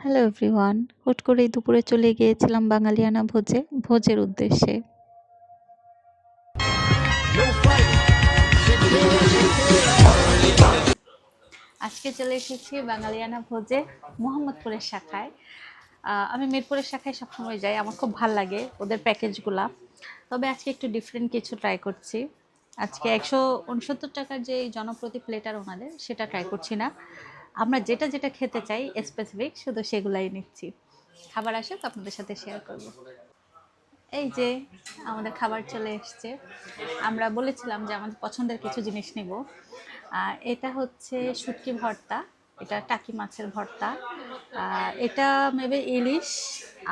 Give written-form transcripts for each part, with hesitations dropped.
Hello everyone, হুট করেই দুপুরে চলে গিয়েছিলাম বাঙালিয়ানা ভোজের উদ্দেশ্যে। আজকে চলে এসেছি বাঙালিয়ানা ভোজে মোহাম্মদপুরের শাখায়। আমি মিরপুরের শাখায় সবসময় যাই, আমার খুব ভাল লাগে ওদের প্যাকেজগুলা। তবে আজকে একটু ডিফারেন্ট কিছু ট্রাই করছি। আজকে 169 টাকার যে জনপ্রতি প্লেটার ওনাদের, সেটা ট্রাই করছি না। আমরা যেটা যেটা খেতে চাই স্পেসিফিক, শুধু সেগুলাই নিচ্ছি। খাবার আসে তো আপনাদের সাথে শেয়ার করব। এই যে আমাদের খাবার চলে এসছে। আমরা বলেছিলাম যে আমাদের পছন্দের কিছু জিনিস নিব। এটা হচ্ছে শুটকি ভর্তা, এটা টাকি মাছের ভর্তা, এটা মেবি ইলিশ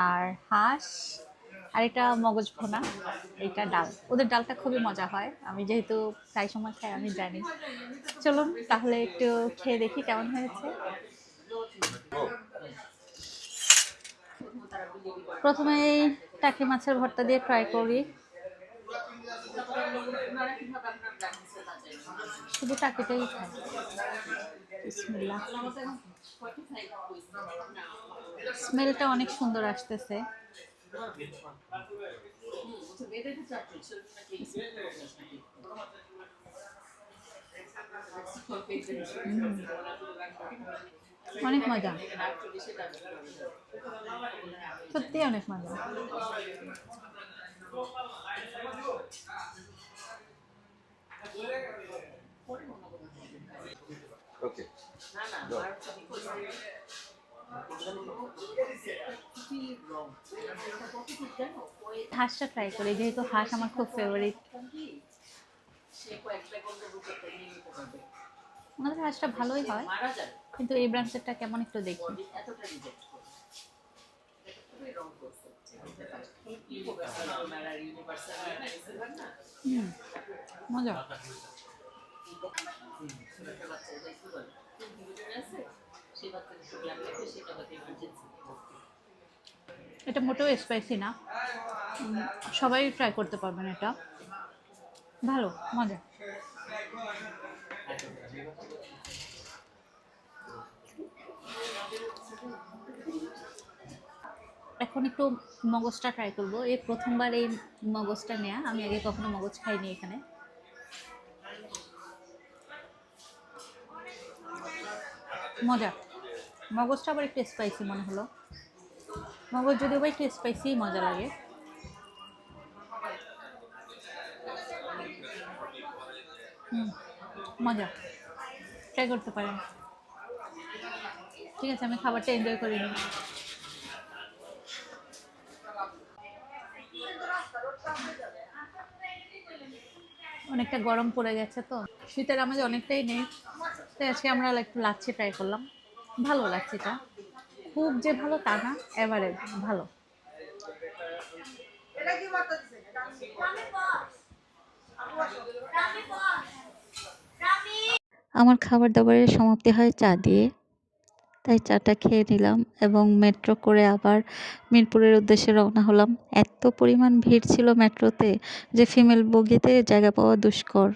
আর হাঁস, আর এটা মগজ ভুনা, এটা ডাল। ওদের ডালটা খুবই মজা হয়, আমি যেহেতু প্রায় সময় খাই আমি জানি। চলুন তাহলে একটু খেয়ে দেখি কেমন হয়েছে। প্রথমে টাকি মাছের ভর্তা দিয়ে ট্রাই করি। শুধু টাকিটাই খাই। বিসমিল্লাহ। স্মেলটা অনেক সুন্দর আসতেছে। অনেক মজা, সত্যি অনেক মজা। ওকে, হাঁসটা ট্রাই করি, যেহেতু হাঁস আমার খুব ফেভারিট। আমাদের হাঁসটা ভালোই হয়, কিন্তু এই ব্রাঞ্চেরটা কেমন একটু দেখি। মজা। এটা মোটেও স্পাইসি না, সবাই ট্রাই করতে পারবেন, এটা ভালো, মজা। এখন একটু মগজটা ট্রাই করবো। এই প্রথমবার এই মগজটা নেয়া, আমি আগে কখনো মগজ খাইনি এখানে। মজা। মগজটা আবার একটু স্পাইসি মনে হলো। মগজ যদিও বা একটু স্পাইসি মজা লাগে। মজা, ট্রাই করতে পারেন। ঠিক আছে, আমি খাবারটা এনজয় করি নি। অনেকটা গরম পড়ে গেছে তো, শীতের আমাজ অনেকটাই নেই, তাই আজকে আমরা একটু লাচ্ছি ট্রাই করলাম। ভালো লাচ্ছিটা, খুব যে ভালো তা না, এভারেজ ভালো। আমার খাবার দাবারের সমাপ্তি হয় চা দিয়ে, তাই চাটা খেয়ে নিলাম এবং মেট্রো করে আবার মিরপুরের উদ্দেশ্যে রওনা হলাম। এত পরিমাণ ভিড় ছিল মেট্রোতে যে ফিমেল বগিতে জায়গা পাওয়া দুষ্কর।